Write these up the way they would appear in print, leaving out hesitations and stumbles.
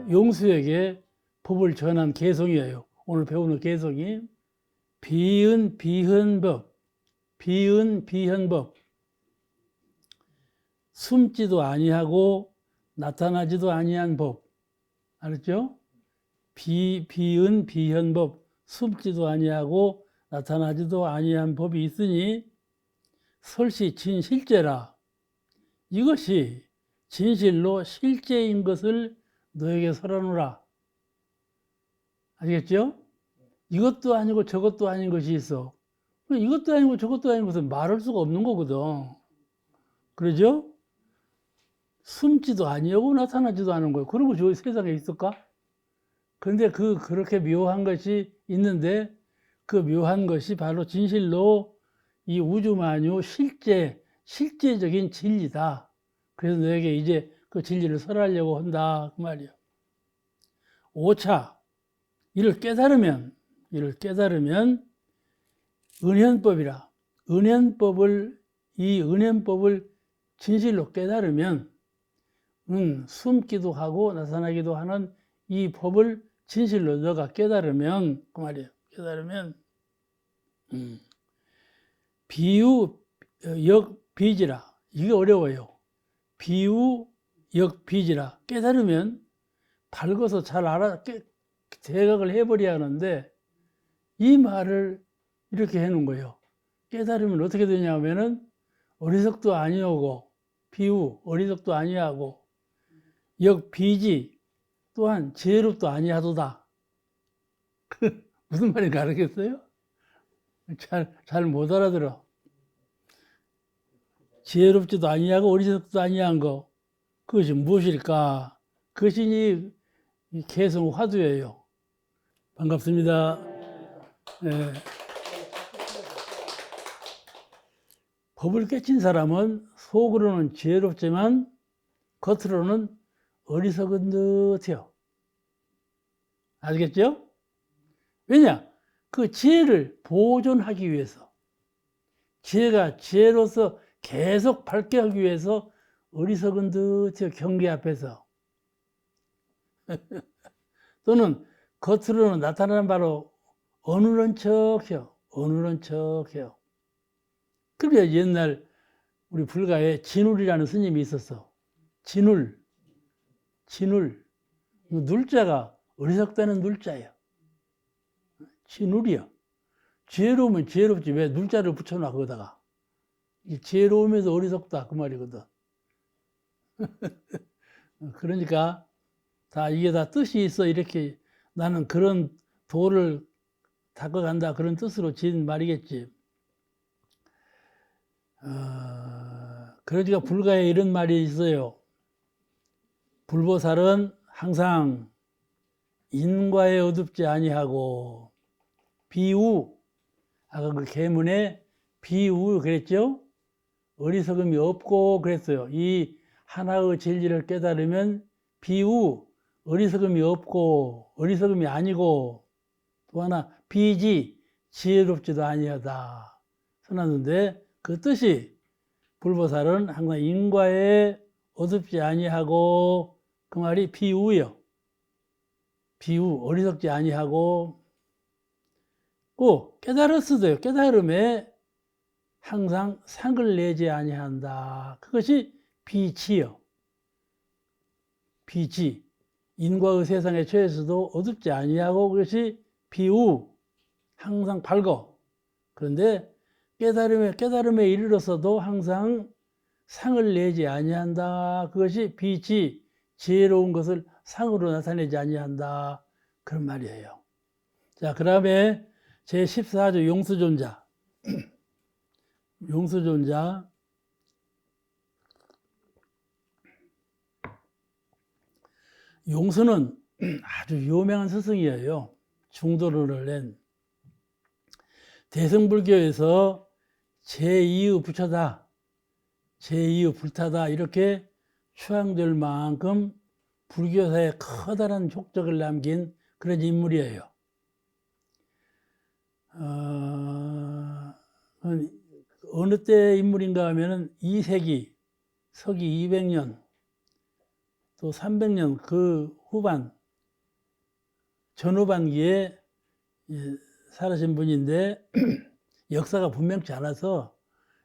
용수에게 법을 전한 개성이에요. 오늘 배우는 개성이 비은 비현법, 비은 비현법. 숨지도 아니하고 나타나지도 아니한 법. 알았죠? 비은 비현법, 숨지도 아니하고 나타나지도 아니한 법이 있으니 설시 진실제라. 이것이 진실로 실제인 것을 너에게 설하노라. 아시겠죠? 이것도 아니고 저것도 아닌 것이 있어. 이것도 아니고 저것도 아닌 것은 말할 수가 없는 거거든. 그러죠? 숨지도 아니하고 나타나지도 않은 거예요. 그런 거 저 세상에 있을까? 그런데 그렇게 묘한 것이 있는데 그 묘한 것이 바로 진실로 이 우주만유 실제적인 진리다. 그래서 너에게 이제 그 진리를 설하려고 한다. 그 말이야. 5차. 이를 깨달으면 은현법이라. 이 은현법을 진실로 깨달으면 숨기도 하고 나타나기도 하는 이 법을 진실로 너가 깨달으면 그 말이에요. 깨달으면 비유 역비지라. 이게 어려워요. 비유 역비지라. 깨달으면 밝아서 잘 대각을 해버려야 하는데 이 말을 이렇게 해놓은 거예요. 깨달으면 어떻게 되냐 하면은 어리석도 아니하고 비유 어리석도 아니하고 역비지 또한 지혜롭도 아니하도다. 무슨 말인지 알겠어요? 잘 못 알아들어. 지혜롭지도 아니하고 어리석도 아니한 거, 그것이 무엇일까? 그것이 이 개성 화두예요. 반갑습니다. 네. 법을 깨친 사람은 속으로는 지혜롭지만 겉으로는 어리석은 듯해요. 아시겠죠? 왜냐? 그 지혜를 보존하기 위해서, 지혜가 지혜로서 계속 밝게 하기 위해서 어리석은 듯해요. 경계 앞에서. 또는 겉으로는 나타나는 바로 어눌한 척해요. 어눌한 척해요. 그래야 옛날 우리 불가에 진울이라는 스님이 있었어. 진울. 눌자가 어리석다는 눌자예요. 진울이요. 지혜로우면 지혜롭지 왜 눌자를 붙여놔 거기다가. 지혜로우면서 어리석다 그 말이거든. 그러니까 이게 다 뜻이 있어. 이렇게 나는 그런 도를 닦아간다 그런 뜻으로 지은 말이겠지. 그러니까 불가에 이런 말이 있어요. 불보살은 항상 인과에 어둡지 아니하고 비우, 아까 그 계문에 비우 그랬죠? 어리석음이 없고 그랬어요. 이 하나의 진리를 깨달으면 비우, 어리석음이 없고 어리석음이 아니고 또 하나 비지, 지혜롭지도 아니하다 써놨는데 그 뜻이 불보살은 항상 인과에 어둡지 아니하고 그 말이 비우요. 비우, 어리석지 아니하고 꼭 깨달았어도요. 깨달음에 항상 상을 내지 아니한다. 그것이 비지요. 비지. 인과의 세상에 처해서도 어둡지 아니하고 그것이 비우. 항상 밝어. 그런데 깨달음에 이르러서도 항상 상을 내지 아니한다. 그것이 비지. 지혜로운 것을 상으로 나타내지 아니한다. 그런 말이에요. 자, 그 다음에 제14조 용수존자. 용수존자. 용수는 아주 유명한 스승이에요. 중도론을 낸. 대승불교에서 제2의 부처다, 제2의 불타다 이렇게 추앙될 만큼 불교사에 커다란 족적을 남긴 그런 인물이에요. 어느 때 인물인가 하면은 2세기, 서기 200년, 또 300년 그 후반 전후반기에 살아신 분인데 역사가 분명치 않아서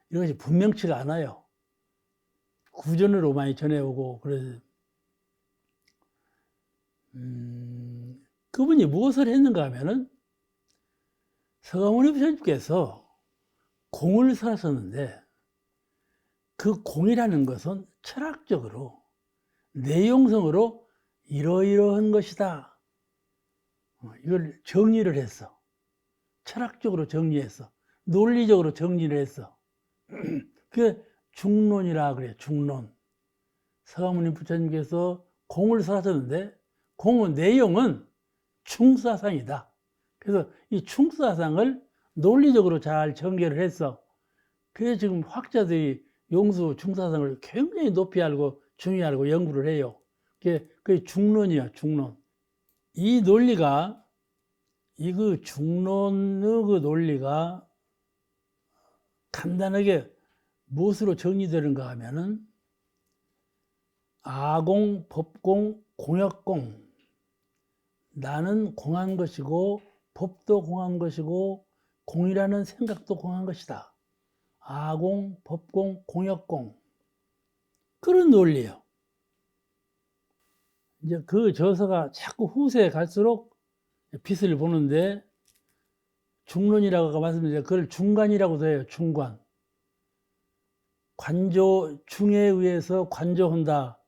이런 것이 분명치가 않아요. 구전으로 많이 전해오고 그래서 그분이 무엇을 했는가 하면은 서가모니 부처님께서 공을 사셨는데 그 공이라는 것은 철학적으로 내용성으로 이러이러한 것이다. 이걸 정리를 했어. 철학적으로 정리했어. 논리적으로 정리를 했어. 그게 중론이라 그래요. 중론. 서가모니 부처님께서 공을 사셨는데 공의 내용은 충사상이다. 그래서 이 충사상을 논리적으로 잘 전개를 했어. 그래서 지금 학자들이 용수 충사상을 굉장히 높이 알고 중요히 알고 연구를 해요. 그게 중론이야, 중론. 이 논리가, 그 중론의 그 논리가 간단하게 무엇으로 정리되는가 하면은 아공, 법공, 공역공. 나는 공한 것이고 법도 공한 것이고 공이라는 생각도 공한 것이다. 아공, 법공, 공역공. 그런 논리예요. 이제 그 저서가 자꾸 후세에 갈수록 빛을 보는데 중론이라고 아까 말씀드렸는데 그걸 중관이라고도 해요. 중관. 관조, 중에 의해서 관조한다.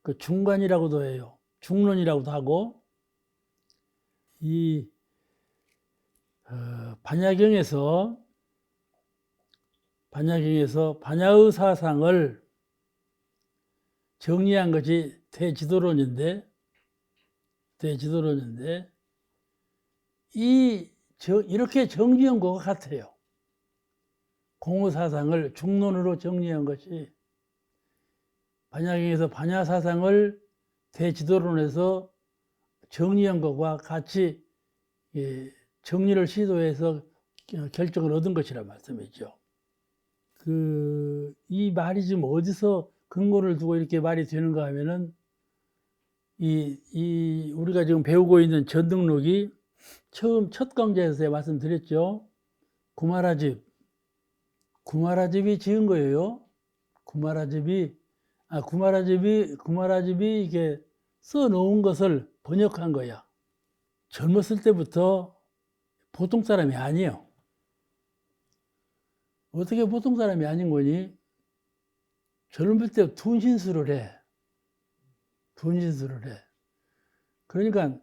그 중관이라고도 해요. 중론이라고도 하고 이 반야경에서 반야의 사상을 정리한 것이 대지도론인데 이렇게 정리한 것 같아요. 공의 사상을 중론으로 정리한 것이 반야경에서 반야 사상을 대지도론에서 정리한 것과 같이 정리를 시도해서 결정을 얻은 것이라 말씀이죠. 이 말이 지금 어디서 근거를 두고 이렇게 말이 되는가 하면은 우리가 지금 배우고 있는 전등록이 처음 첫 강좌에서 말씀드렸죠. 구마라집이 지은 거예요. 구마라집이 이게 써놓은 것을 번역한 거야. 젊었을 때부터 보통 사람이 아니에요. 어떻게 보통 사람이 아닌 거니? 젊을 때 둔신술을 해. 그러니까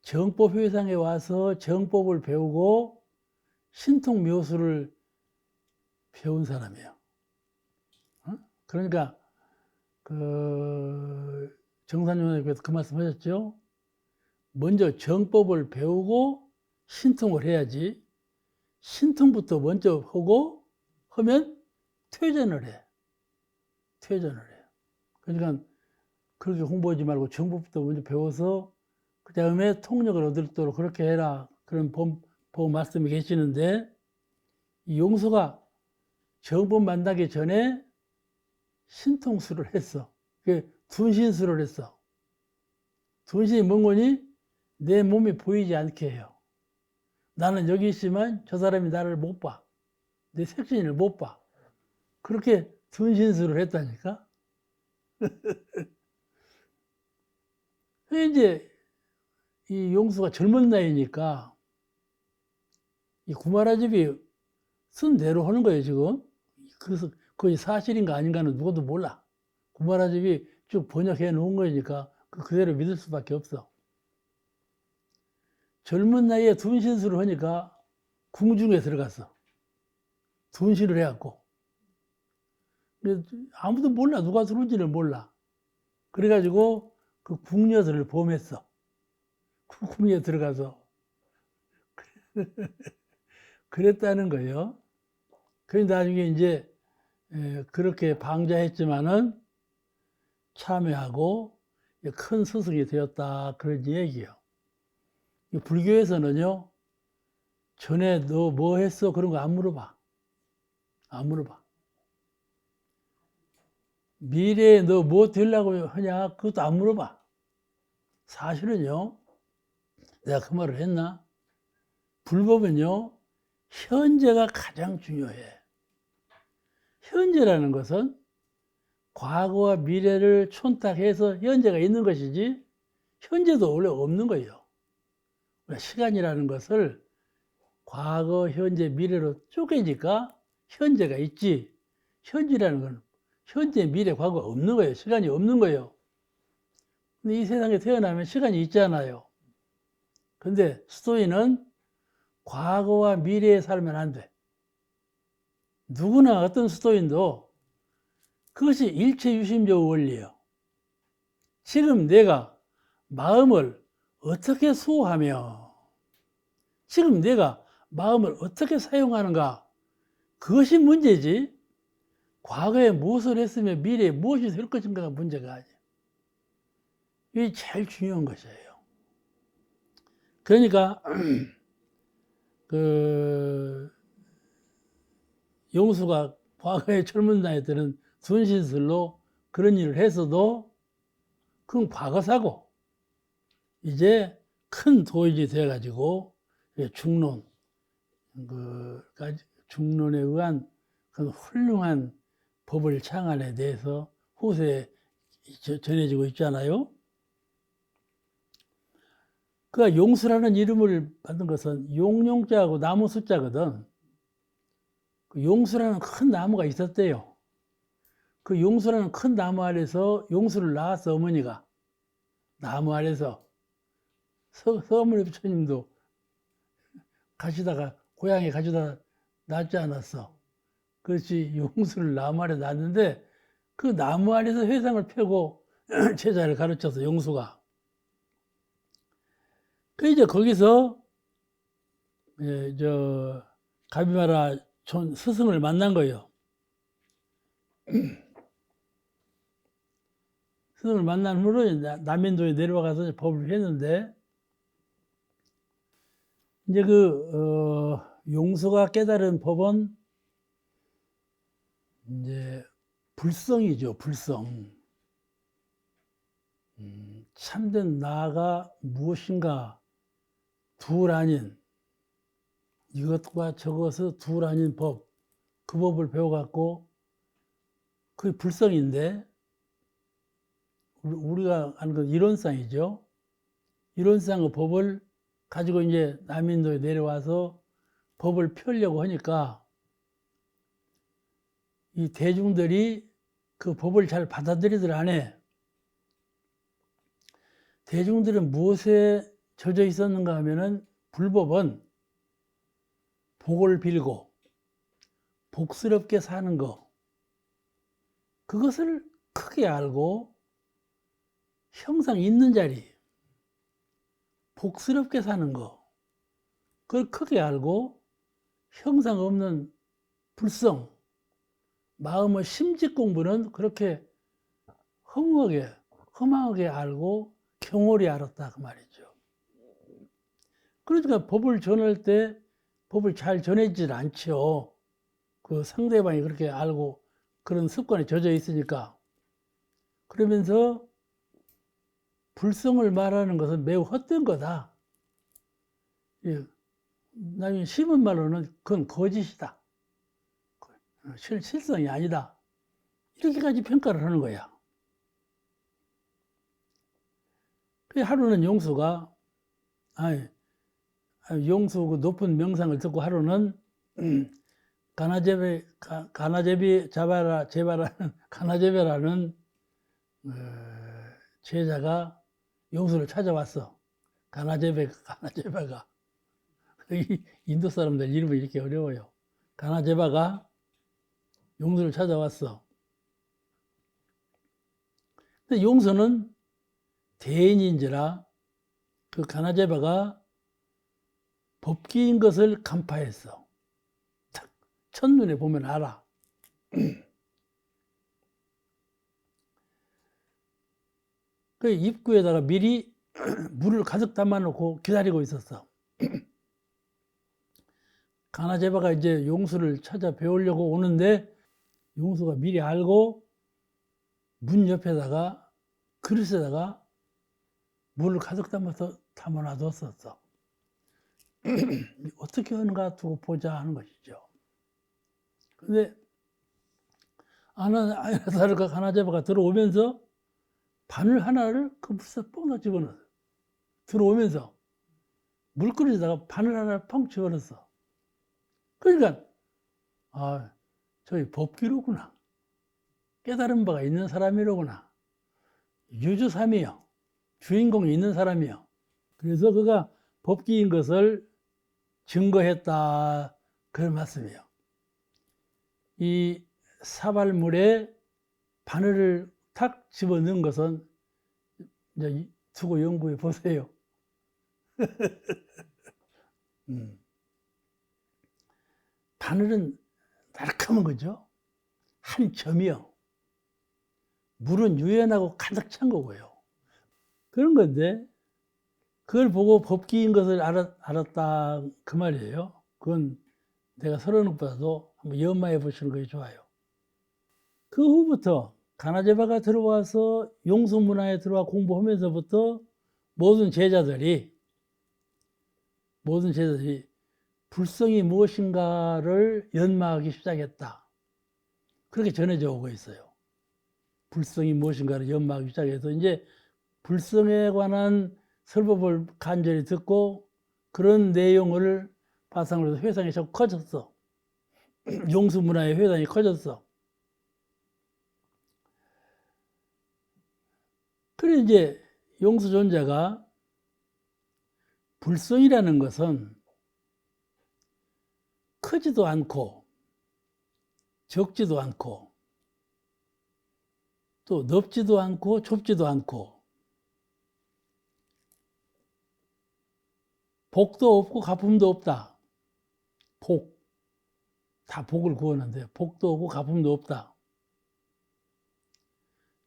정법회상에 와서 정법을 배우고 신통묘수를 배운 사람이에요. 그러니까 정산용님께서 그 말씀하셨죠. 먼저 정법을 배우고 신통을 해야지. 신통부터 먼저 하면 퇴전을 해. 그러니까 그렇게 공부하지 말고 정법부터 먼저 배워서 그 다음에 통력을 얻도록 그렇게 해라. 그런 법 말씀이 계시는데 이 용수가 정법 만나기 전에 신통수를 했어. 둔신수를 했어. 둔신이 뭔 거니? 내 몸이 보이지 않게 해요. 나는 여기 있지만 저 사람이 나를 못 봐. 내 색신을 못 봐. 그렇게 둔신수를 했다니까? 이제 이 용수가 젊은 나이니까 이 구마라집이 쓴 대로 하는 거예요, 지금. 그래서 그게 사실인가 아닌가는 누구도 몰라. 구마라집이 쭉 번역해 놓은 거니까 그대로 믿을 수밖에 없어. 젊은 나이에 둔신수를 하니까 궁중에 들어갔어. 둔신을 해갖고. 아무도 몰라. 누가 들어온지를 몰라. 그래가지고 그 궁녀들을 범했어. 그 궁에 들어가서. 그랬다는 거예요. 그래서 나중에 이제 그렇게 방자했지만은 참여하고 큰 스승이 되었다. 그런 얘기예요. 불교에서는요, 전에 너 뭐 했어? 그런 거 안 물어봐. 미래에 너 뭐 되려고 하냐? 그것도 안 물어봐. 사실은요, 내가 그 말을 했나? 불법은요, 현재가 가장 중요해. 현재라는 것은 과거와 미래를 촌탁해서 현재가 있는 것이지, 현재도 원래 없는 거예요. 시간이라는 것을 과거, 현재, 미래로 쪼개니까 현재가 있지, 현재라는 건 현재, 미래, 과거가 없는 거예요. 시간이 없는 거예요. 근데 이 세상에 태어나면 시간이 있잖아요. 근데 스토이는 과거와 미래에 살면 안 돼. 누구나 어떤 스토인도 그것이 일체유심적 원리예요. 지금 내가 마음을 어떻게 수호하며, 지금 내가 마음을 어떻게 사용하는가, 그것이 문제지, 과거에 무엇을 했으며 미래에 무엇이 될 것인가가 문제가 아니에요. 이게 제일 중요한 것이에요. 그러니까 용수가 과거에 젊은 나이 때는 순신술로 그런 일을 했어도 그건 과거사고, 이제 큰 도인이 돼가지고 중론에 의한 그런 훌륭한 법을 창안에 대해서 후세에 전해지고 있잖아요. 그러니까 용수라는 이름을 받은 것은 용용자하고 나무 숫자거든. 그 용수라는 큰 나무가 있었대요. 그 용수라는 큰 나무 아래서 용수를 낳았어, 어머니가. 나무 아래서. 서머니 부처님도 고향에 가져다 놨지 않았어. 그렇지, 용수를 나무 아래 놨는데 그 나무 아래서 회상을 펴고 제자를 가르쳐서 용수가. 그 이제 거기서 가비마라 스승을 만난 거예요. 스승을 만난 후로 남인도에 내려와가서 법을 했는데, 이제 용수가 깨달은 법은 이제 불성이죠, 불성. 참된 나가 무엇인가, 둘 아닌, 이것과 저것은 둘 아닌 법, 그 법을 배워갖고, 그게 불성인데, 우리가 아는 건 이론상이죠. 이론상의 법을 가지고 이제 남인도에 내려와서 법을 펴려고 하니까, 이 대중들이 그 법을 잘 받아들이들 안 해. 대중들은 무엇에 젖어 있었는가 하면은, 불법은 복을 빌고 복스럽게 사는 거, 그것을 크게 알고 형상 있는 자리, 복스럽게 사는 거, 그걸 크게 알고 형상 없는 불성, 마음의 심직 공부는 그렇게 허망하게 알고 경홀히 알았다, 그 말이죠. 그러니까 법을 전할 때 법을 잘 전해지질 않죠. 그 상대방이 그렇게 알고 그런 습관에 젖어 있으니까. 그러면서 불성을 말하는 것은 매우 헛된 거다. 나중에 심은 말로는 그건 거짓이다. 실성이 아니다. 이렇게까지 평가를 하는 거야. 하루는 용수가, 용수 그 높은 명상을 듣고 하루는 가나제베라는 제자가 용수를 찾아왔어. 가나제베가. 인도 사람들 이름이 이렇게 어려워요. 가나제바가 용수를 찾아왔어. 근데 용수는 대인인지라 그 가나제바가 법기인 것을 간파했어. 첫눈에 보면 알아. 그 입구에다가 미리 물을 가득 담아놓고 기다리고 있었어. 가나제바가 이제 용수를 찾아 배우려고 오는데 용수가 미리 알고 문 옆에다가 그릇에다가 물을 가득 담아서 담아놔뒀었어. 어떻게 하는가 두고 보자 하는 것이죠. 근데 아나사르가 가나제바가 들어오면서 바늘 하나를 그 물속에 뻥 집어넣어. 들어오면서 물그릇에다가 바늘 하나를 펑 집어넣었어. 그러니까 아, 저기 법기로구나. 깨달은 바가 있는 사람이로구나. 유주삼이요. 주인공이 있는 사람이요. 그래서 그가 법기인 것을 증거했다. 그런 말씀이에요. 이 사발물에 바늘을 탁 집어넣은 것은 이제 두고 연구해 보세요. 바늘은 날카로운 거죠. 한 점이요. 물은 유연하고 가득 찬 거고요. 그런 건데 그걸 보고 법기인 것을 알았다 그 말이에요. 그건 내가 서른 것보다도 한번 연마해 보시는 것이 좋아요. 그 후부터 가나제바가 들어와서 용수문화에 들어와 공부하면서부터 모든 제자들이 불성이 무엇인가를 연마하기 시작했다. 그렇게 전해져 오고 있어요. 불성이 무엇인가를 연마하기 시작해서 이제 불성에 관한 설법을 간절히 듣고 그런 내용을 바탕으로 해서 회상이 자꾸 커졌어. 용수문화의 회상이 커졌어. 그래 이제 용수존자가 불성이라는 것은 크지도 않고 적지도 않고 또 넓지도 않고 좁지도 않고 복도 없고 가품도 없다. 다 복을 구하는데 복도 없고 가품도 없다.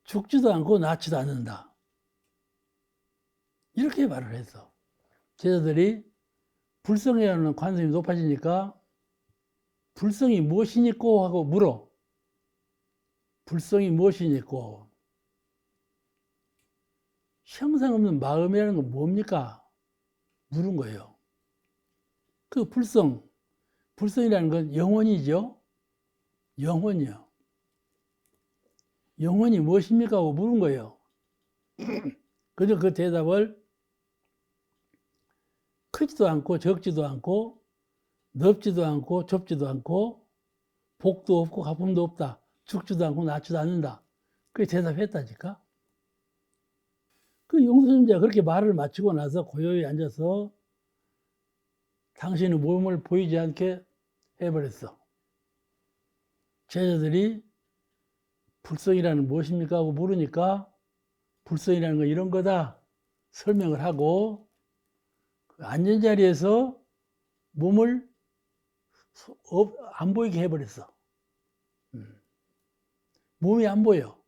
죽지도 않고 낫지도 않는다. 이렇게 말을 했어. 제자들이 불성에 대한 관심이 높아지니까 불성이 무엇이니꼬 하고 물어. 불성이 무엇이니꼬. 형상 없는 마음이라는 건 뭡니까? 물은 거예요. 그 불성이라는 건 영혼이죠. 영혼이요. 영혼이 무엇입니까? 하고 물은 거예요. 그래서 그 대답을 크지도 않고 적지도 않고 넓지도 않고 좁지도 않고 복도 없고 가품도 없다. 죽지도 않고 낫지도 않는다. 그렇게 대답했다니까. 그 용수님자 그렇게 말을 마치고 나서 고요히 앉아서 당신의 몸을 보이지 않게 해버렸어. 제자들이 불성이라는 무엇입니까? 하고 물으니까 불성이라는 건 이런 거다. 설명을 하고 앉은 자리에서 몸을 안 보이게 해버렸어. 몸이 안 보여.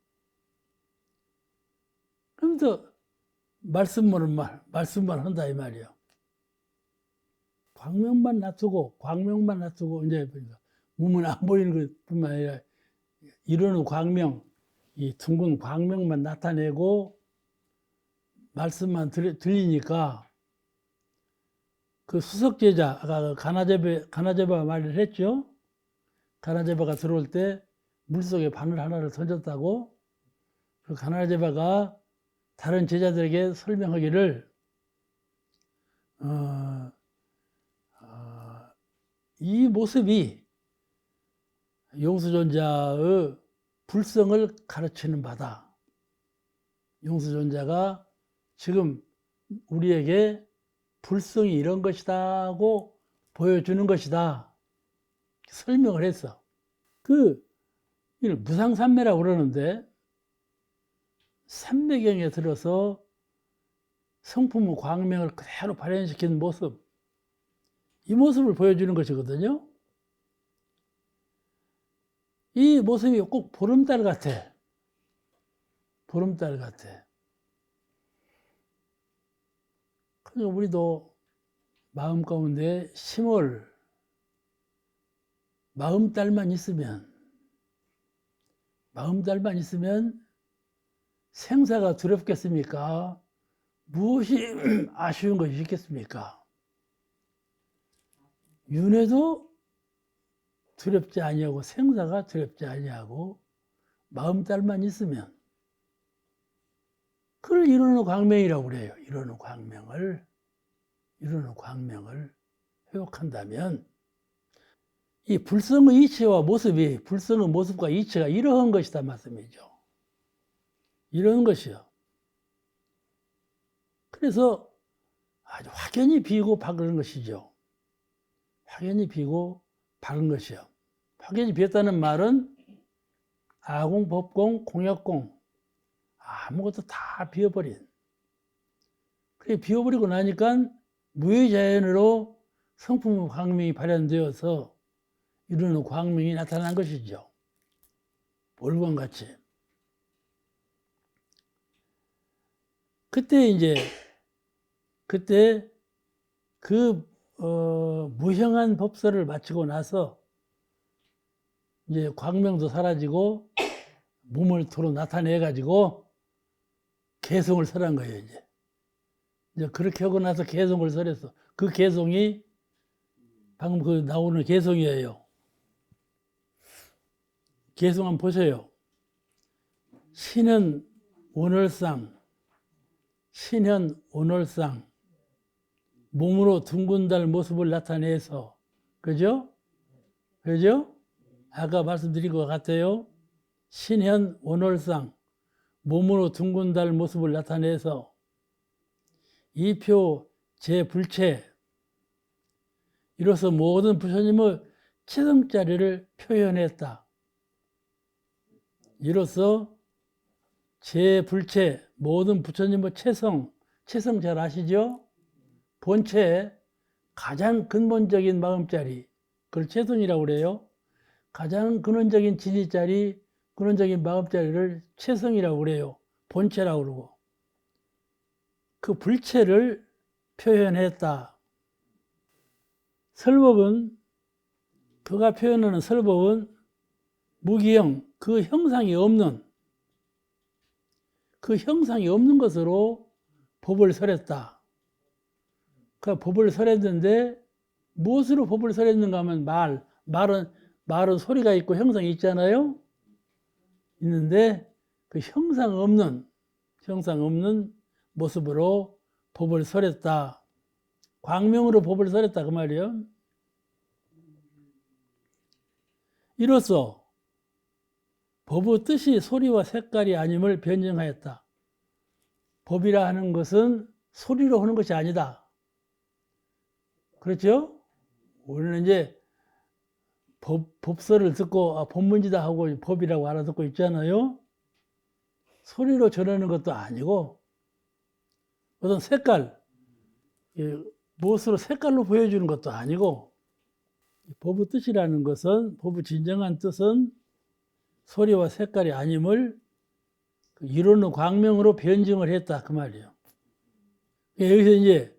그러면서 말씀만 한다 이 말이야. 광명만 놔두고 이제 몸은 안 보이는 것뿐만 아니라 이루는 광명, 이 둥근 광명만 나타내고 말씀만 들리니까 그 수석제자 아까 가나제바 말을 했죠. 가나제바가 들어올 때 물속에 바늘 하나를 던졌다고. 그 가나제바가 다른 제자들에게 설명하기를 이 모습이 용수존자의 불성을 가르치는 바다. 용수존자가 지금 우리에게 불성이 이런 것이다 하고 보여주는 것이다. 설명을 했어. 이걸 무상산매라고 그러는데 삼매경에 들어서 성품의 광명을 그대로 발현시킨 모습, 이 모습을 보여주는 것이거든요. 이 모습이 꼭 보름달 같아. 보름달 같아. 그래서 우리도 마음 가운데 10월 마음달만 있으면 생사가 두렵겠습니까? 무엇이 아쉬운 것이 있겠습니까? 윤회도 두렵지 아니하고 생사가 두렵지 아니하고 마음딸만 있으면 그걸 이루는 광명이라고 그래요. 이루는 광명을 회복한다면 이 불성의 이치와 모습이 불성의 모습과 이치가 이러한 것이다 말씀이죠. 이런 것이요. 그래서 아주 확연히 비고 박은 것이죠. 확연히 비고 박은 것이요. 확연히 비었다는 말은 아공, 법공, 공약공 아무것도 다 비워버린. 그게 비워버리고 나니까 무의자연으로 성품 광명이 발현되어서 이루는 광명이 나타난 것이죠. 볼과 같이. 그때 그 무형한 법설을 마치고 나서 이제 광명도 사라지고 몸을 도로 나타내 가지고 개성을 설한 거예요. 이제 그렇게 하고 나서 개성을 설했어. 그 개성이 방금 그 나오는 개성이에요. 개성 한번 보세요. 신은 온월상 몸으로 둥근 달 모습을 나타내서 그죠? 아까 말씀드린 것 같아요. 신현 온월상 몸으로 둥근 달 모습을 나타내서 이표 제불체 이로써 모든 부처님의 체성자리를 표현했다. 이로써 제불체 모든 부처님의 체성 잘 아시죠? 본체 가장 근본적인 마음자리 그걸 체성이라고 그래요. 가장 근원적인 진리자리 근원적인 마음자리를 체성이라고 그래요. 본체라고 그러고 그 불체를 표현했다. 설법은 그가 표현하는 설법은 무기형 그 형상이 없는 것으로 법을 설했다. 그 법을 설했는데 무엇으로 법을 설했는가 하면 말은 소리가 있고 형상이 있잖아요. 있는데 그 형상 없는 모습으로 법을 설했다. 광명으로 법을 설했다 그 말이에요. 이로써 법의 뜻이 소리와 색깔이 아님을 변증하였다. 법이라 하는 것은 소리로 하는 것이 아니다. 그렇죠? 우리는 이제 법설을 듣고 법문지다 하고 법이라고 알아듣고 있잖아요. 소리로 전하는 것도 아니고 어떤 색깔, 무엇으로 색깔로 보여주는 것도 아니고 법의 뜻이라는 것은 법의 진정한 뜻은 소리와 색깔이 아님을 이루는 광명으로 변증을 했다 그 말이에요. 여기서 이제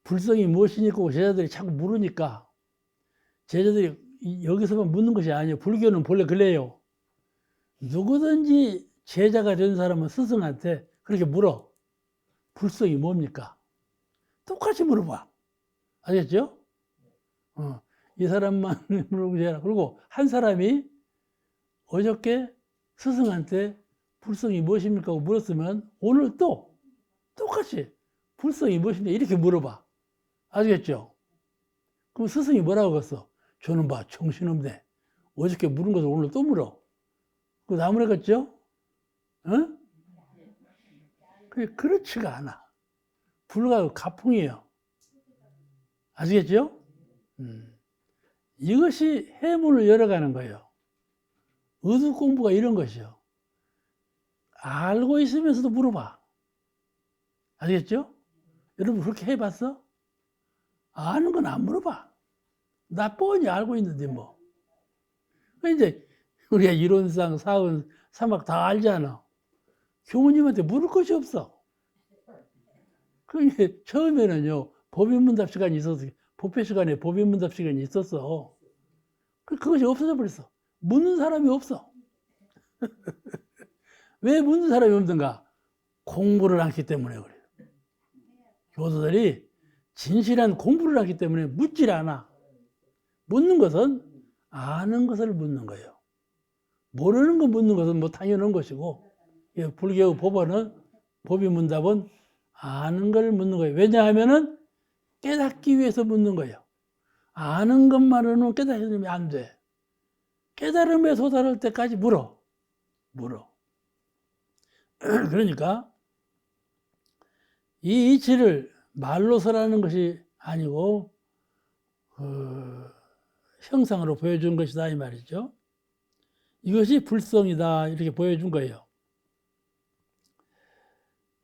불성이 무엇이니까 제자들이 자꾸 물으니까 제자들이 여기서만 묻는 것이 아니에요. 불교는 본래 그래요. 누구든지 제자가 된 사람은 스승한테 그렇게 물어. 불성이 뭡니까? 똑같이 물어봐. 알겠죠? 이 사람만 물어보자. 그리고 한 사람이 어저께 스승한테 불성이 무엇입니까? 하고 물었으면 오늘 또 똑같이 불성이 무엇입니까? 이렇게 물어봐. 아시겠죠? 그럼 스승이 뭐라고 했어? 저는 정신없네. 어저께 물은 것을 오늘 또 물어. 그거 안 물었겠죠? 응? 그렇지가 않아. 불과 가풍이에요. 아시겠죠? 이것이 해문을 열어가는 거예요. 의도 공부가 이런 것이요. 알고 있으면서도 물어봐. 아시겠죠? 여러분 그렇게 해봤어? 아는 건 안 물어봐. 나 뻔히 알고 있는데 뭐. 이제 우리가 이론상 사은 사막 다 알잖아. 교무님한테 물을 것이 없어. 그게 처음에는요 법인문답 시간이 있었어. 법회 시간에 법인문답 시간이 있었어. 그것이 없어져 버렸어. 묻는 사람이 없어. 왜 묻는 사람이 없는가? 공부를 안 했기 때문에 그래요. 교도들이 진실한 공부를 하기 때문에 묻질 않아. 묻는 것은 아는 것을 묻는 거예요. 모르는 거 묻는 것은 뭐 당연한 것이고, 불교 법원은, 법위문답은 아는 걸 묻는 거예요. 왜냐하면은 깨닫기 위해서 묻는 거예요. 아는 것만으로는 깨달으면 안 돼. 깨달음에 도달할 때까지 물어. 그러니까 이 이치를 말로 설하는 것이 아니고 형상으로 보여준 것이다 이 말이죠. 이것이 불성이다 이렇게 보여준 거예요.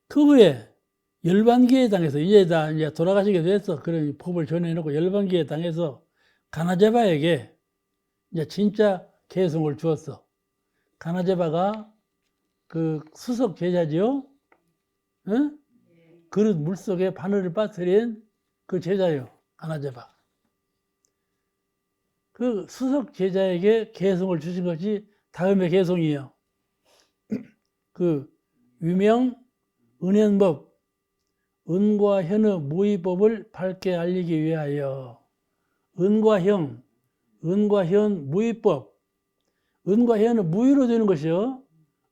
그 후에 열반기에 당해서 이제 돌아가시게 됐어. 그런 법을 전해놓고 열반기에 당해서 가나제바에게 이제 진짜 개성을 주었어. 가나제바가 그 수석 제자지요. 응? 그릇 물속에 바늘을 빠뜨린 그 제자요. 가나제바. 그 수석 제자에게 개성을 주신 것이 다음의 개성이에요. 그 유명 은현법, 은과 현의 무의법을 밝게 알리기 위하여 은과 현 무의법, 은과 현은 무의로 되는 것이요.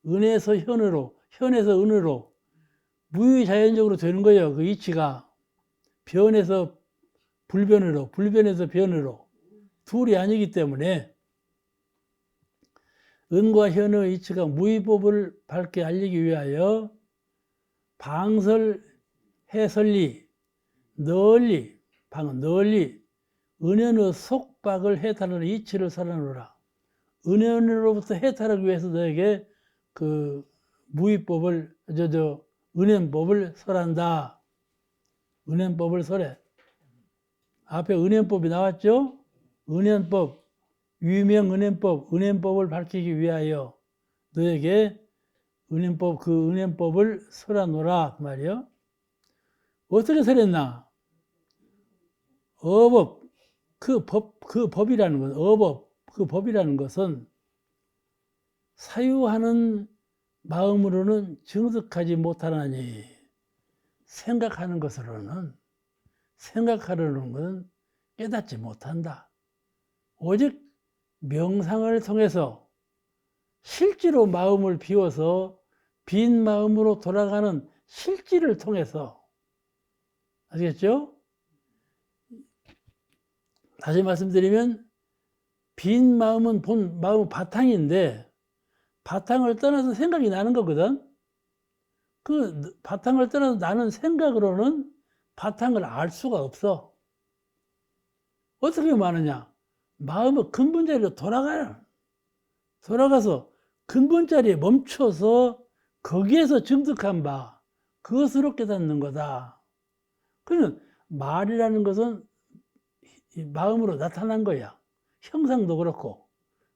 은에서 현으로, 현에서 은으로 무의자연적으로 되는 거예요. 그 이치가 변에서 불변으로, 불변에서 변으로 둘이 아니기 때문에 은과 현의 이치가 무의법을 밝게 알리기 위하여 방설 해설리 널리 은연의 속박을 해탈하는 이치를 설하노라. 은연으로부터 해탈하기 위해서 너에게 그 무의법을 은연법을 설한다. 은연법을 설해. 앞에 은연법이 나왔죠? 은연법, 유명 은연법을 밝히기 위하여 너에게 은연법, 그 은연법을 설하노라 그 말이요. 어떻게 설했나? 어법, 그 법이라는 것은 어법, 그 법이라는 것은 사유하는 마음으로는 증득하지 못하나니 생각하는 것으로는 생각하려는 것은 깨닫지 못한다. 오직 명상을 통해서 실제로 마음을 비워서 빈 마음으로 돌아가는 실지를 통해서 아시겠죠? 다시 말씀드리면 빈 마음은 마음의 바탕인데 바탕을 떠나서 생각이 나는 거거든. 그 바탕을 떠나서 나는 생각으로는 바탕을 알 수가 없어. 어떻게 말하냐? 마음의 근본 자리로 돌아가서 근본 자리에 멈춰서 거기에서 증득한 바 그것으로 깨닫는 거다. 그러면 말이라는 것은 마음으로 나타난 거야. 형상도 그렇고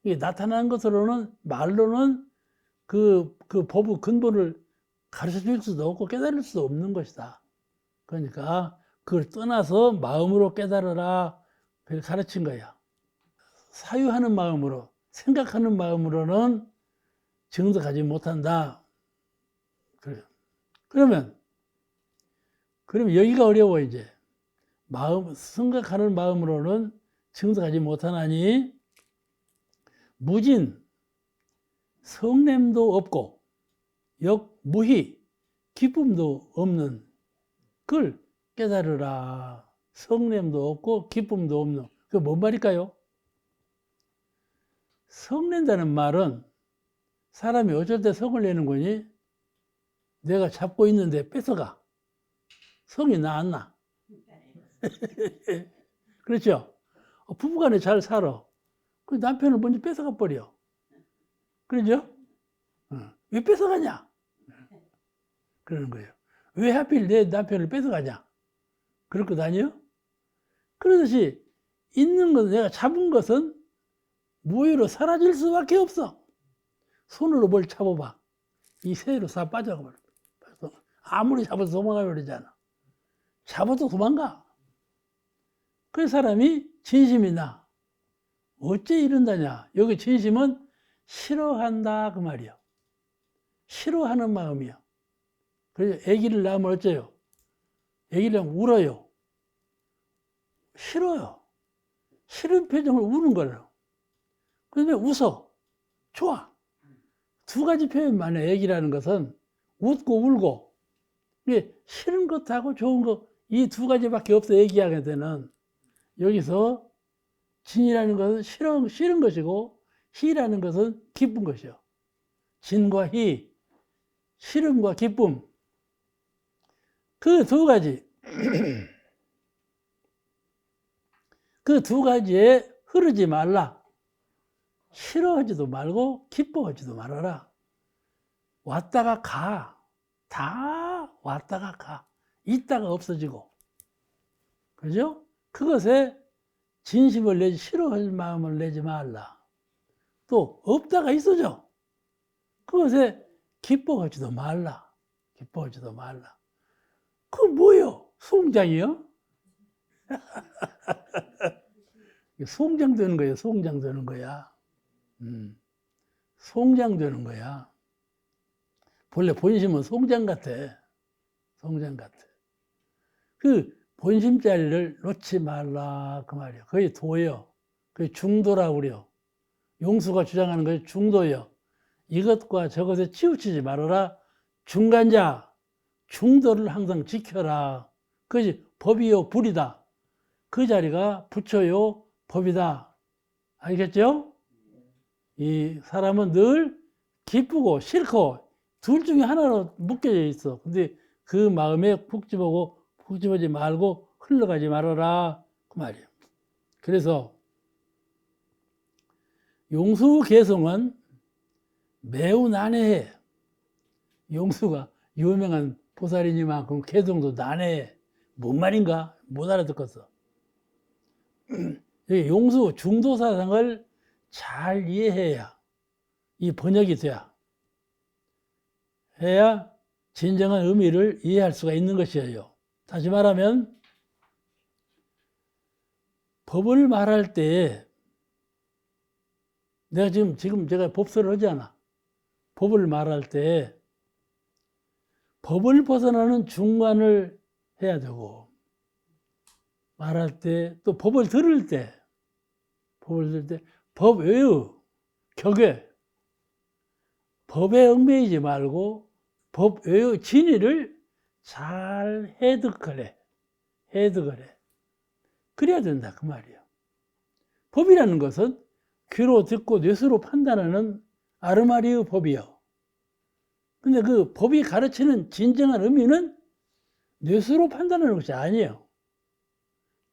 이게 나타난 것으로는 말로는 그 법의 근본을 가르쳐 줄 수도 없고 깨달을 수도 없는 것이다. 그러니까 그걸 떠나서 마음으로 깨달아라 그렇게 가르친 거야. 사유하는 마음으로 생각하는 마음으로는 증득하지 못한다. 그러면 여기가 어려워 이제. 생각하는 마음으로는 증득하지 못하나니 무진 성냄도 없고 무희 기쁨도 없는 그걸 깨달으라. 성냄도 없고 기쁨도 없는 그게 뭔 말일까요? 성낸다는 말은 사람이 어쩔 때 성을 내는 거니? 내가 잡고 있는데 뺏어가. 성이 나 안 나? 그렇죠? 부부간에 잘 살아. 그 남편을 먼저 뺏어가 버려. 그러죠? 왜 뺏어가냐? 그러는 거예요. 왜 하필 내 남편을 뺏어가냐? 그럴 것 아니에요? 그러듯이 있는 것은 내가 잡은 것은 무의로 사라질 수밖에 없어. 손으로 뭘 잡아봐. 이 새로 싹 빠져가 버려. 아무리 잡아도 도망가 버리잖아. 잡아도 도망가. 그 사람이 진심이 나. 어째 이런다냐? 여기 진심은 싫어한다 그 말이야. 싫어하는 마음이야. 그래서 아기를 낳으면 어째요? 애기랑 울어요. 싫어요. 싫은 표정을 우는 거예요. 그런데 웃어. 좋아. 두 가지 표현만 해. 애기라는 것은 웃고 울고. 이게 싫은 것하고 좋은 것, 이 두 가지밖에 없어. 애기하게 되는. 여기서 진이라는 것은 싫은 것이고, 희라는 것은 기쁜 것이요. 진과 희, 싫음과 기쁨. 그 두 가지. 그 두 가지에 흐르지 말라. 싫어하지도 말고 기뻐하지도 말아라. 왔다가 가. 다 왔다가 가. 있다가 없어지고. 그죠? 그것에 진심을 내지 싫어할 마음을 내지 말라. 또 없다가 있어져. 그것에 기뻐하지도 말라. 기뻐하지도 말라. 그거 뭐요? 송장이요? 송장되는 거예요. 송장되는 거야. 송장되는 거야. 본래 본심은 송장 같아. 송장 같아. 그 본심자리를 놓지 말라 그 말이에요. 그게 도예요. 그게 중도라고 그래요. 용수가 주장하는 것이 중도예요. 이것과 저것에 치우치지 말아라. 중간자, 중도를 항상 지켜라. 그것이 법이요 불이다. 그 자리가 부처요 법이다. 알겠죠? 이 사람은 늘 기쁘고 싫고 둘 중에 하나로 묶여져 있어. 근데 그 마음에 푹 집어지 말고 흘러가지 말아라. 그 말이에요. 그래서 용수 개성은 매우 난해해. 용수가 유명한 보살이니만큼 개성도 난해해. 뭔 말인가? 못 알아듣겠어. 용수 중도 사상을 잘 이해해야 이 번역이 돼야 해야 진정한 의미를 이해할 수가 있는 것이에요. 다시 말하면 법을 말할 때 내가 지금 제가 법설을 하잖아. 법을 말할 때 법을 벗어나는 중간을 해야 되고 말할 때 또 법을 들을 때 법 외의 격에 법에 얽매이지 말고 법 외의 진리를 잘 해득하래. 그래야 된다 그 말이야. 법이라는 것은 귀로 듣고 뇌수로 판단하는 아르마리의 법이요. 근데 그 법이 가르치는 진정한 의미는 뇌수로 판단하는 것이 아니에요.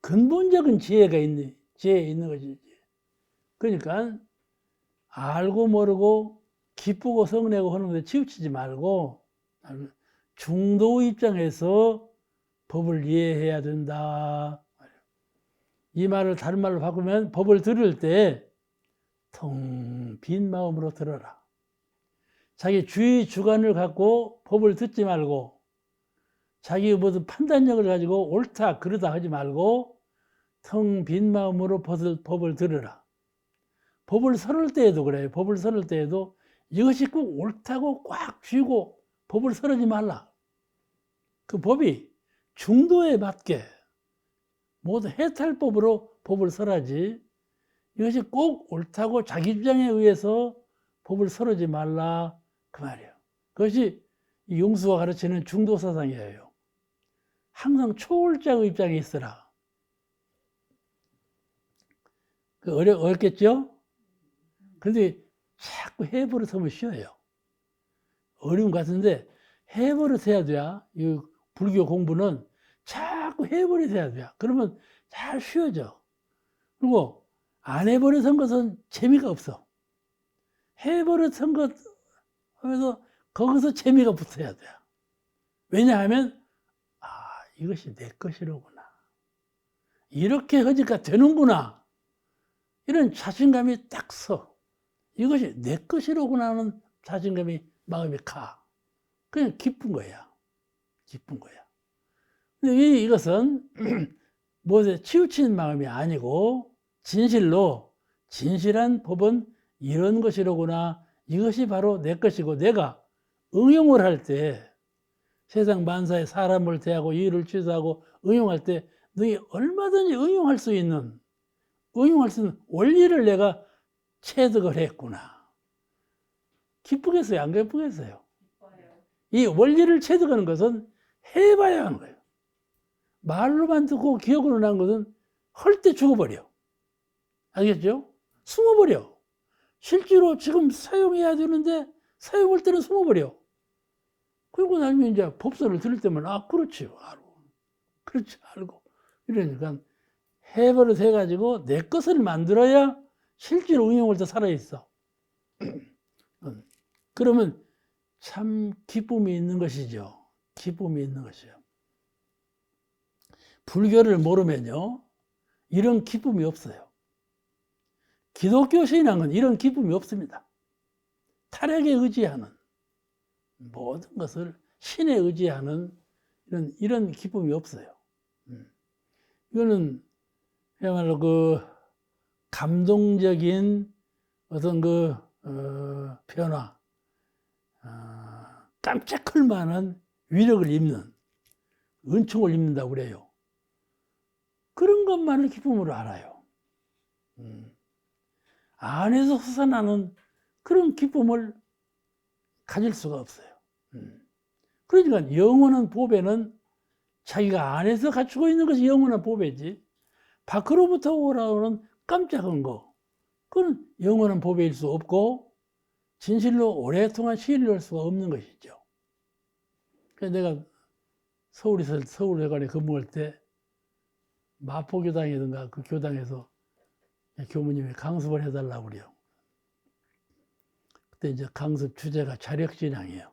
근본적인 지혜에 있는 것이지. 그러니까 알고 모르고 기쁘고 성내고 하는 것에 치우치지 말고 중도 입장에서 법을 이해해야 된다. 이 말을 다른 말로 바꾸면 법을 들을 때 텅 빈 마음으로 들어라. 자기 주의 주관을 갖고 법을 듣지 말고 자기 무슨 판단력을 가지고 옳다 그르다 하지 말고 텅 빈 마음으로 법을 들으라. 법을 설을 때에도 그래요. 법을 설을 때에도 이것이 꼭 옳다고 꽉 쥐고 법을 설하지 말라. 그 법이 중도에 맞게 모두 해탈법으로 법을 설하지 이것이 꼭 옳다고 자기 주장에 의해서 법을 설하지 말라 그 말이에요. 그것이 용수가 가르치는 중도 사상이에요. 항상 초월자의 입장에 있어라. 어렵겠죠? 그런데 자꾸 해버릇 하면 쉬워요. 어려운 것 같은데 해버릇 해야 돼야 이 불교 공부는 자꾸 해버릇 해야 돼요. 그러면 잘 쉬워져. 그리고 안 해버릇 한 것은 재미가 없어. 해버릇 한 것 하면서 거기서 재미가 붙어야 돼요. 왜냐하면 이것이 내 것이로구나. 이렇게 하니까 되는구나. 이런 자신감이 딱 서. 이것이 내 것이로구나 하는 자신감이 마음에 가. 그냥 기쁜 거야. 기쁜 거야. 근데 이것은 무엇에 치우치는 마음이 아니고 진실로 진실한 법은 이런 것이로구나. 이것이 바로 내 것이고 내가 응용을 할 때 세상 만사에 사람을 대하고 일을 취소하고 응용할 때 너희 얼마든지 응용할 수 있는 원리를 내가 체득을 했구나. 기쁘겠어요? 안 기쁘겠어요? 이 원리를 체득하는 것은 해봐야 하는 거예요. 말로만 듣고 기억으로 난 것은 헐 때 죽어버려. 알겠죠? 숨어버려. 실제로 지금 사용해야 되는데 사용할 때는 숨어버려. 그리고 나면 이제 법서를 들을 때만 그렇지 알고. 그렇지 알고. 이러니까 해버릇 해가지고 내 것을 만들어야 실제로 응용할 때 살아있어. 그러면 참 기쁨이 있는 것이죠. 기쁨이 있는 것이요. 불교를 모르면요, 이런 기쁨이 없어요. 기독교 신앙은 이런 기쁨이 없습니다. 타락에 의지하는 모든 것을 신에 의지하는 이런 기쁨이 없어요. 이거는 그야말로 그 감동적인 어떤 변화, 깜짝할 만한 위력을 입는, 은총을 입는다고 그래요. 그런 것만을 기쁨으로 알아요. 안에서 솟아나는 그런 기쁨을 가질 수가 없어요. 그러니까 영원한 보배는 자기가 안에서 갖추고 있는 것이 영원한 보배지, 밖으로부터 오라오는 깜짝한 거, 그건 영원한 보배일 수 없고 진실로 오랫동안 신뢰할 수가 없는 것이죠. 그래서 내가 서울회관에 근무할 때 마포교당이든가 그 교당에서 교무님이 강습을 해달라고 그래요. 그때 이제 강습 주제가 자력신앙이에요.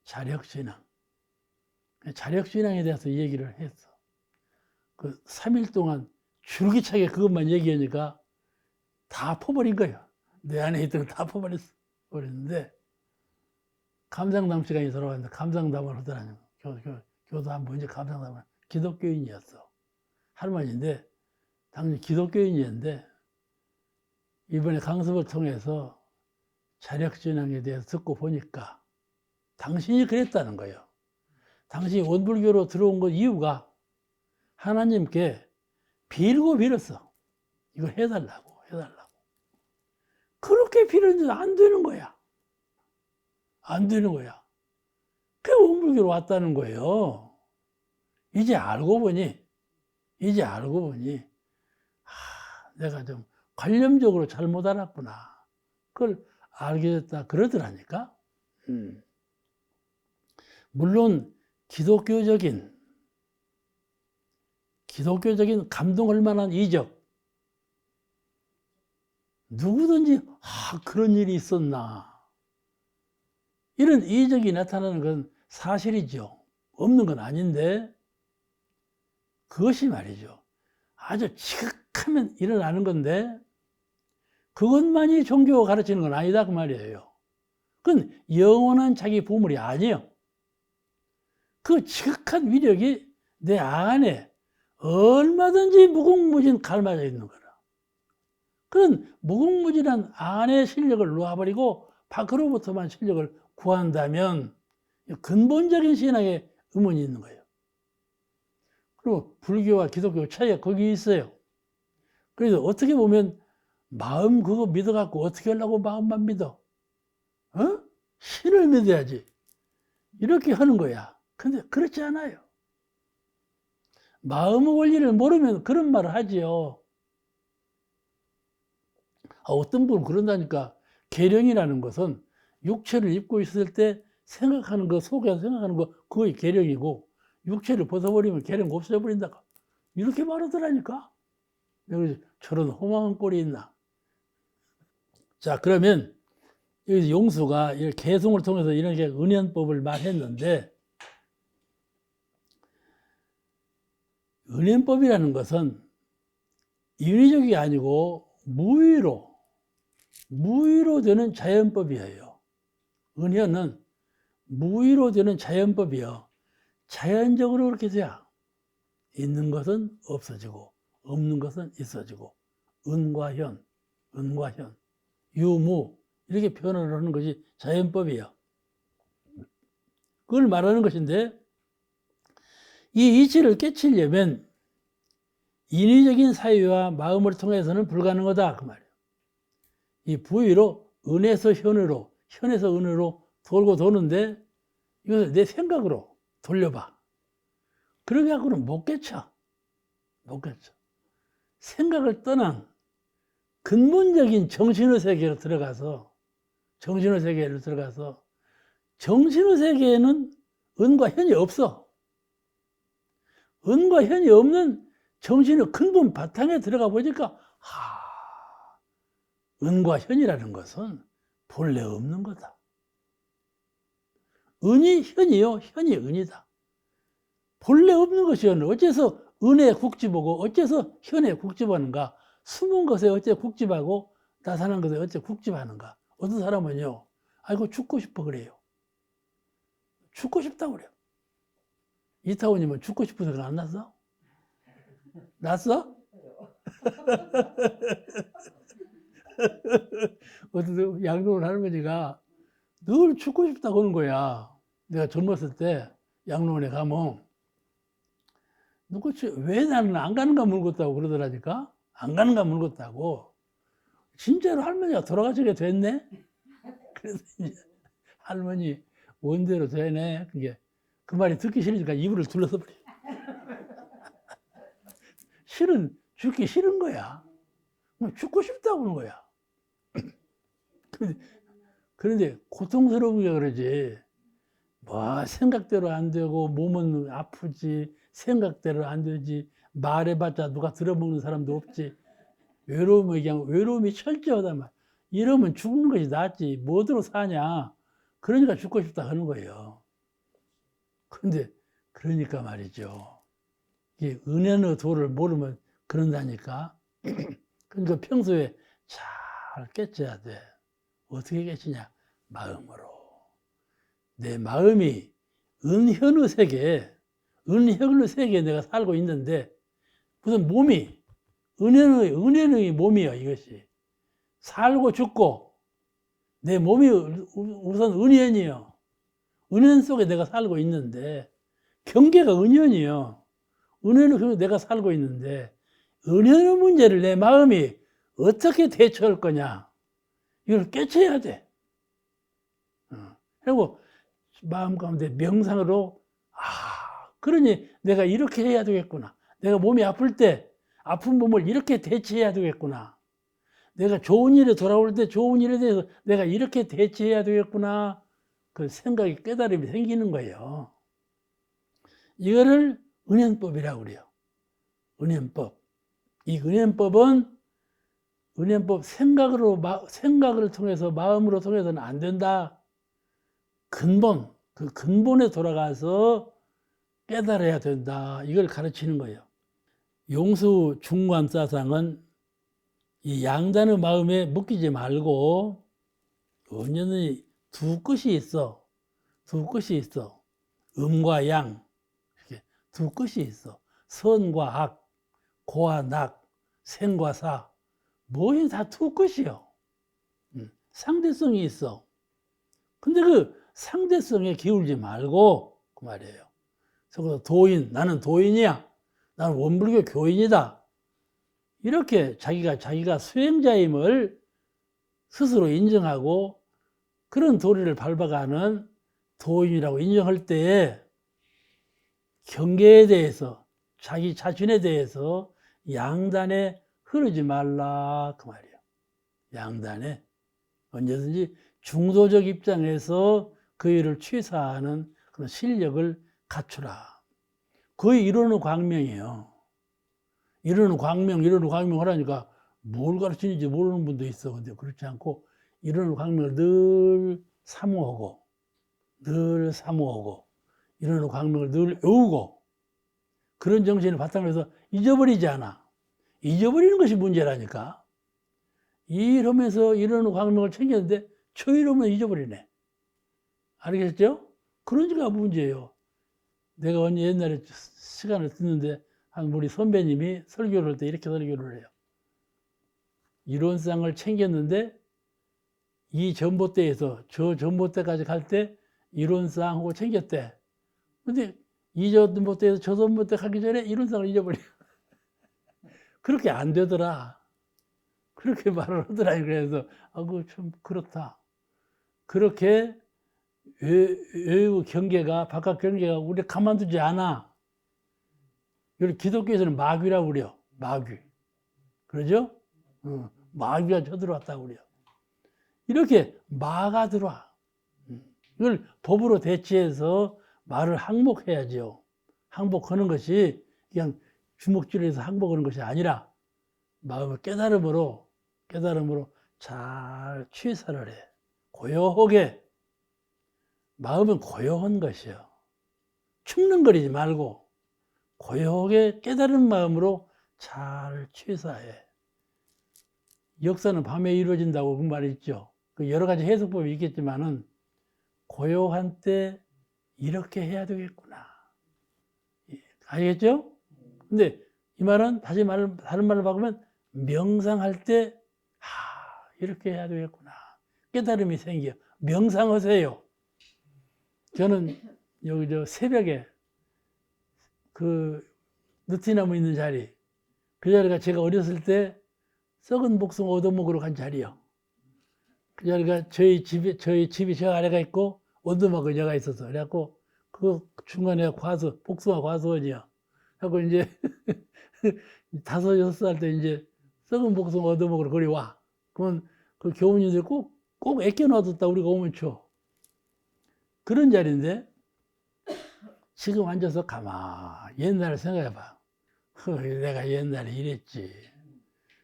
자력신앙. 자력신앙에 대해서 얘기를 했어. 그 3일 동안 줄기차게 그것만 얘기하니까 다 퍼버린 거예요. 내 안에 있던 거 다 퍼버렸어. 그랬는데 감상담 시간이 돌아왔는데 감상담을 하더라고요. 교도한 분이 감상담을 기독교인이었어. 할머니인데 당연히 기독교인이었는데 이번에 강습을 통해서 자력신앙에 대해서 듣고 보니까 당신이 그랬다는 거예요. 당신이 원불교로 들어온 것 이유가 하나님께 빌고 빌었어. 이걸 해달라고. 그렇게 빌었는데 안 되는 거야. 안 되는 거야. 그 원불교로 왔다는 거예요. 이제 알고 보니 내가 좀 관념적으로 잘못 알았구나. 그걸 알게 됐다 그러더라니까. 물론 기독교적인 감동할 만한 이적, 누구든지 그런 일이 있었나, 이런 이적이 나타나는 건 사실이죠. 없는 건 아닌데 그것이 말이죠, 아주 지극하면 일어나는 건데 그것만이 종교가 가르치는 건 아니다 그 말이에요. 그건 영원한 자기 보물이 아니에요. 그 지극한 위력이 내 안에 얼마든지 무궁무진 갈맞아 있는 거라. 그런 무궁무진한 안의 실력을 놓아버리고 밖으로부터만 실력을 구한다면 근본적인 신앙에 의문이 있는 거예요. 그리고 불교와 기독교 차이가 거기 있어요. 그래서 어떻게 보면 마음 그거 믿어갖고 어떻게 하려고 마음만 믿어? 신을 믿어야지. 이렇게 하는 거야. 근데 그렇지 않아요. 마음의 원리를 모르면 그런 말을 하지요. 어떤 분은 그런다니까. 계령이라는 것은 육체를 입고 있을 때 생각하는 거, 속에서 생각하는 거, 그게 계령이고, 육체를 벗어버리면 계령 없어져버린다. 이렇게 말하더라니까. 여기 저런 허망한 꼴이 있나. 자, 그러면 여기서 용수가 개송을 통해서 이렇게 은연법을 말했는데, 은연법이라는 것은 인위적이 아니고 무의로 되는 자연법이에요. 은연은 무의로 되는 자연법이요. 자연적으로 그렇게 돼야 있는 것은 없어지고 없는 것은 있어지고 은과 현, 유무 이렇게 표현을 하는 것이 자연법이에요. 그걸 말하는 것인데, 이 이치를 깨치려면 인위적인 사유와 마음을 통해서는 불가능하다 그 말이에요. 이 부위로 은에서 현으로, 현에서 은으로 돌고 도는데 이것을 내 생각으로 돌려봐. 그러게 하고는 못 깨쳐. 못 깨쳐. 생각을 떠난 근본적인 정신의 세계로 들어가서, 정신의 세계로 들어가서, 정신의 세계에는 은과 현이 없어. 은과 현이 없는 정신의 근본 바탕에 들어가 보니까, 은과 현이라는 것은 본래 없는 거다. 은이 현이요, 현이 은이다. 본래 없는 것이 은. 어째서 은에 국집하고 어째서 현에 국집하는가? 숨은 것에 어째 국집하고 나타난 것에 어째 국집하는가? 어떤 사람은요, 아이고 죽고 싶어 그래요. 죽고 싶다고 그래요. 이타원님은 죽고 싶은 생각 안 났어? 났어? 어떤 양로원 할머니가 늘 죽고 싶다고 하는 거야. 내가 젊었을 때 양로원에 가면 누구 왜 나는 안 가는가 물었다고 그러더라니까. 안 가는가 물었다고. 진짜로 할머니가 돌아가시게 됐네. 그래서 이제 할머니 원대로 되네. 그게 그 말이 듣기 싫으니까 이불을 둘러서 버려. 죽기 싫은 거야. 죽고 싶다고 하는 거야. 그런데 고통스러운 게 그러지. 뭐 생각대로 안 되고 몸은 아프지, 생각대로 안 되지, 말해봤자 누가 들어먹는 사람도 없지. 외로움이 철저하단 말이야. 이러면 죽는 것이 낫지. 뭐대로 사냐. 그러니까 죽고 싶다 하는 거예요. 그런데 그러니까 말이죠. 이 은혜의 도를 모르면 그런다니까. 그러니까 평소에 잘 깨쳐야 돼. 어떻게 깨치냐? 마음으로. 내 마음이 은현의 세계에 내가 살고 있는데, 무슨 몸이, 은현의 몸이요, 이것이. 살고 죽고, 내 몸이 우선 은현이요. 은현 속에 내가 살고 있는데, 경계가 은현이요. 은현은 내가 살고 있는데, 은현의 문제를 내 마음이 어떻게 대처할 거냐. 이걸 깨쳐야 돼. 그리고 마음 가운데 명상으로, 그러니 내가 이렇게 해야 되겠구나. 내가 몸이 아플 때 아픈 몸을 이렇게 대처해야 되겠구나. 내가 좋은 일에 돌아올 때 좋은 일에 대해서 내가 이렇게 대처해야 되겠구나. 그 생각이 깨달음이 생기는 거예요. 이거를 은행법이라고 그래요. 은행법. 이 은행법 생각을 통해서, 마음으로 통해서는 안 된다. 그 근본에 돌아가서 깨달아야 된다. 이걸 가르치는 거예요. 용수 중관사상은 이 양단의 마음에 묶이지 말고, 언제든지 두 끝이 있어. 두 끝이 있어. 음과 양. 이렇게 두 끝이 있어. 선과 악, 고와 낙, 생과 사. 뭐에 다 두 끝이요. 상대성이 있어. 근데 그 상대성에 기울지 말고, 그 말이에요. 그래서 나는 도인이야. 나는 원불교 교인이다. 이렇게 자기가 수행자임을 스스로 인정하고 그런 도리를 밟아가는 도인이라고 인정할 때에 경계에 대해서, 자기 자신에 대해서 양단에 흐르지 말라 그 말이에요. 양단에 언제든지 중도적 입장에서 그 일을 취사하는 그런 실력을 갖추라. 그게 이론의 광명이에요. 이론의 광명 하라니까 뭘 가르치는지 모르는 분도 있어. 근데 그렇지 않고 이론의 광명을 늘 사모하고 이론의 광명을 늘 외우고 그런 정신을 바탕으로 해서 잊어버리지 않아. 잊어버리는 것이 문제라니까. 이러면서 이론의 광명을 챙겼는데 초이로면 잊어버리네. 알겠죠? 그러니까 문제예요. 내가 언제 옛날에 시간을 듣는데 한 우리 선배님이 설교를 할 때 이렇게 설교를 해요. 이론상을 챙겼는데 이 전봇대에서 저 전봇대까지 갈 때 이론상 하고 챙겼대. 근데 이전 못해서 저전 못해 가기 전에 이론상을 잊어버려. 그렇게 안 되더라. 그렇게 말을 하더라. 그래서 그거 좀 그렇다. 그렇게 외부 경계가, 바깥 경계가 우리 가만두지 않아. 이걸 기독교에서는 마귀라고 그래요. 마귀. 그러죠? 마귀가 쳐들어왔다고 그래요. 이렇게 마가 들어와. 이걸 법으로 대체해서 말을 항복해야죠. 항복하는 것이 그냥 주먹질해서 항복하는 것이 아니라 마음의 깨달음으로 잘 취사를 해. 고요하게. 마음은 고요한 것이요. 충능거리지 말고 고요하게 깨달은 마음으로 잘 취사해. 역사는 밤에 이루어진다고 그 말이 있죠. 그 여러 가지 해석법이 있겠지만은 고요한 때 이렇게 해야 되겠구나. 알겠죠? 근데 이 말은 다른 말로 바꾸면 명상할 때 이렇게 해야 되겠구나. 깨달음이 생겨. 명상하세요. 저는 여기 새벽에 그 느티나무 있는 자리, 그 자리가 제가 어렸을 때 썩은 복숭아 얻어먹으러 간 자리요. 그 자리가 저희 집이 저 아래가 있고 원두막 그녀가 있어서 그래갖고 그 중간에 복숭아 과수원이요. 하고 이제 5, 6살 때 이제 썩은 복숭아 얻어먹으러 거기 와. 그러면 그 교우님들 꼭 애껴 놔뒀다 우리가 오면 쳐. 그런 자리인데 지금 앉아서 옛날을 생각해봐. 내가 옛날에 이랬지.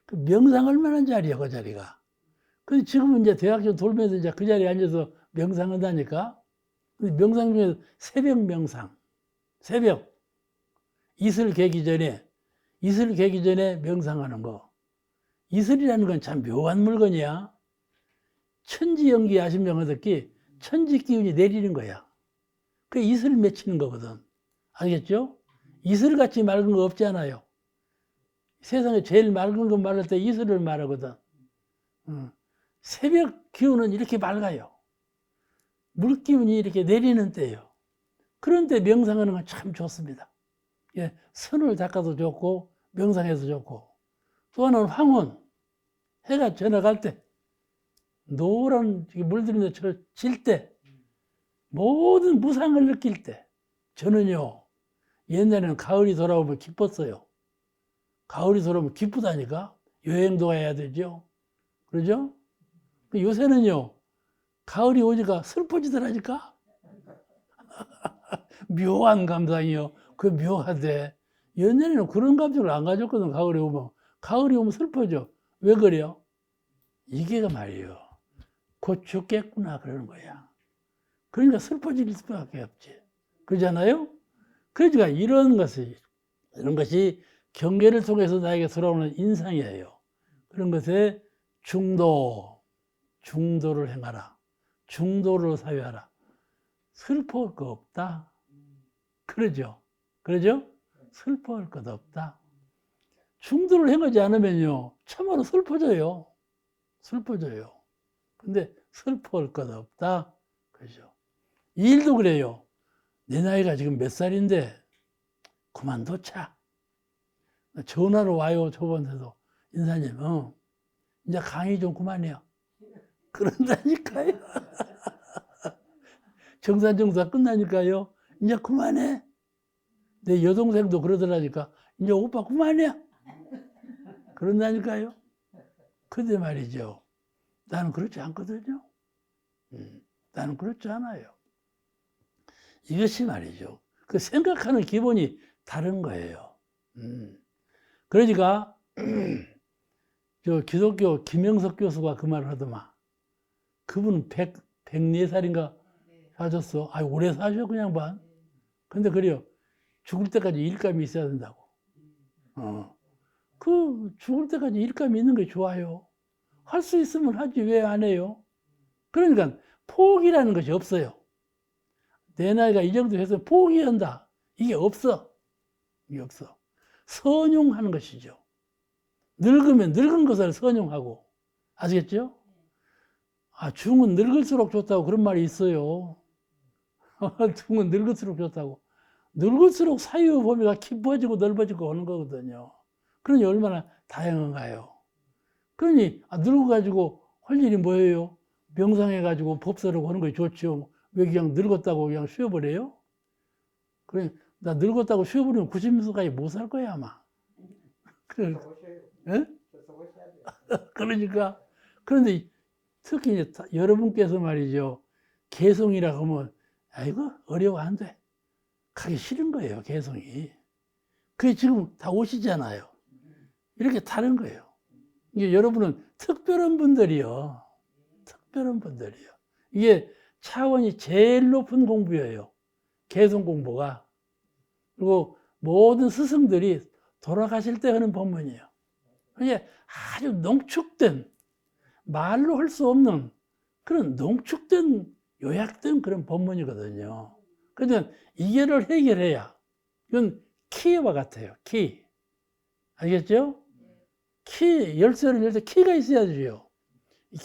그 명상 얼마나 자리야, 그 자리가. 근데 지금은 이제 대학교 돌면서 이제 그 자리에 앉아서 명상한다니까. 근데 명상 중에 새벽 명상. 새벽. 이슬 개기 전에 명상하는 거. 이슬이라는 건 참 묘한 물건이야. 천지연기 아신명을 듣기, 천지 기운이 내리는 거야. 그 이슬을 맺히는 거거든. 알겠죠? 이슬같이 맑은 거 없잖아요. 세상에 제일 맑은 거 말할 때 이슬을 말하거든. 새벽 기운은 이렇게 맑아요. 물 기운이 이렇게 내리는 때예요. 그런 때 명상하는 건 참 좋습니다. 예, 선을 닦아도 좋고 명상해도 좋고. 또 하나는 황혼. 해가 저녁할 때 노란 물들이면서 질 때 모든 무상을 느낄 때 저는요 옛날에는 가을이 돌아오면 기뻤어요. 가을이 돌아오면 기쁘다니까. 여행도 가야 되죠. 그러죠? 요새는요 가을이 오니까 슬퍼지더라니까. 묘한 감상이요. 그 묘하대. 옛날에는 그런 감정을 안 가졌거든. 가을이 오면 슬퍼져. 왜 그래요? 이게 말이에요. 곧 죽겠구나 그러는 거야. 그러니까 슬퍼질 수밖에 없지. 그러잖아요? 그러니까 이런 것이 경계를 통해서 나에게 돌아오는 인상이에요. 그런 것에 중도를 행하라. 중도를 사유하라. 슬퍼할 거 없다. 그러죠? 슬퍼할 것 없다. 중도를 행하지 않으면요, 참으로 슬퍼져요. 근데 슬퍼할 것 없다. 그죠? 이 일도 그래요. 내 나이가 지금 몇 살인데, 그만뒀자. 전화로 와요, 저번에도. 인사님, 이제 강의 좀 그만해요. 그런다니까요. 정산정사 끝나니까요. 이제 그만해. 내 여동생도 그러더라니까. 이제 오빠 그만해. 그런다니까요. 근데 말이죠. 나는 그렇지 않거든요. 나는 그렇지 않아요. 이것이 말이죠. 그 생각하는 기본이 다른 거예요. 그러니까 저 기독교 김영석 교수가 그 말을 하더만. 그분은 104살인가 사셨어. 오래 사셔 그냥 반. 근데 그래요. 죽을 때까지 일감이 있어야 된다고. 그 죽을 때까지 일감이 있는 게 좋아요. 할 수 있으면 하지 왜 안 해요? 그러니까 포기라는 것이 없어요. 내 나이가 이 정도 해서 포기한다. 이게 없어. 선용하는 것이죠. 늙으면 늙은 것을 선용하고. 아시겠죠? 중은 늙을수록 좋다고 그런 말이 있어요. 둥은 늙을수록 좋다고. 늙을수록 사유 범위가 깊어지고 넓어지고 하는 거거든요. 그러니 얼마나 다양한가요? 그러니 늙어가지고 할 일이 뭐예요? 명상해가지고 법서라고 하는 거 좋죠. 왜 그냥 늙었다고 그냥 쉬어버려요? 그래, 나 늙었다고 쉬어버리면 90세까지 못 살 거야 아마. 그래, 예? 그러니까 그런데 특히 이제 여러분께서 말이죠. 개성이라고 하면 아이고 어려워 안 돼. 가기 싫은 거예요 개성이. 그게 지금 다 오시잖아요. 이렇게 다른 거예요. 이게 여러분은 특별한 분들이요. 특별한 분들이요. 이게 차원이 제일 높은 공부예요. 개성 공부가. 그리고 모든 스승들이 돌아가실 때 하는 법문이에요. 이게 아주 농축된, 말로 할 수 없는 그런 농축된, 요약된 그런 법문이거든요. 그러니까 이게를 해결해야, 이건 키와 같아요. 키. 알겠죠? 키, 열쇠를 열 때 키가 있어야죠.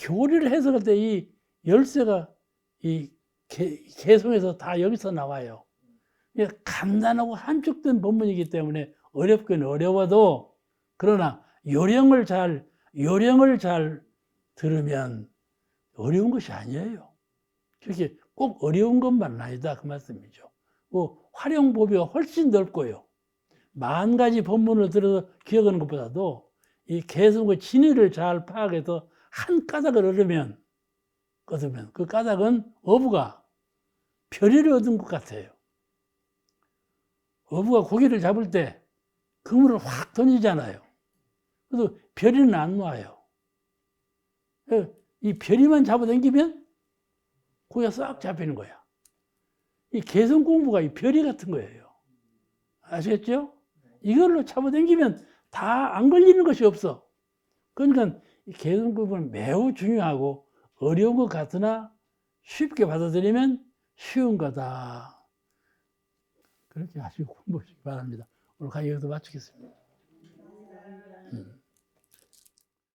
교리를 해석할 때 이 열쇠가 이 개성에서 다 여기서 나와요. 간단하고 함축된 법문이기 때문에 어렵긴 어려워도 그러나 요령을 잘 들으면 어려운 것이 아니에요. 그렇게 꼭 어려운 것만 아니다 그 말씀이죠. 활용 범위가 훨씬 넓고요. 10,000가지 법문을 들어서 기억하는 것보다도 이 개성의 진위를 잘 파악해서 한 까닭을 얻으면 그 까닭은 어부가 별의를 얻은 것 같아요. 어부가 고기를 잡을 때 그물을 확 던지잖아요. 그래도 별이는 안 놔요. 이 별이만 잡아당기면 고기가 싹 잡히는 거야. 이 개성 공부가 이 별이 같은 거예요. 아시겠죠? 이걸로 잡아당기면 다 안 걸리는 것이 없어. 그러니까 이 개성 공부는 매우 중요하고 어려운 것 같으나 쉽게 받아들이면 쉬운 거다. 그렇게 하시고 공부하시기 바랍니다. 오늘 강의 여기서 마치겠습니다.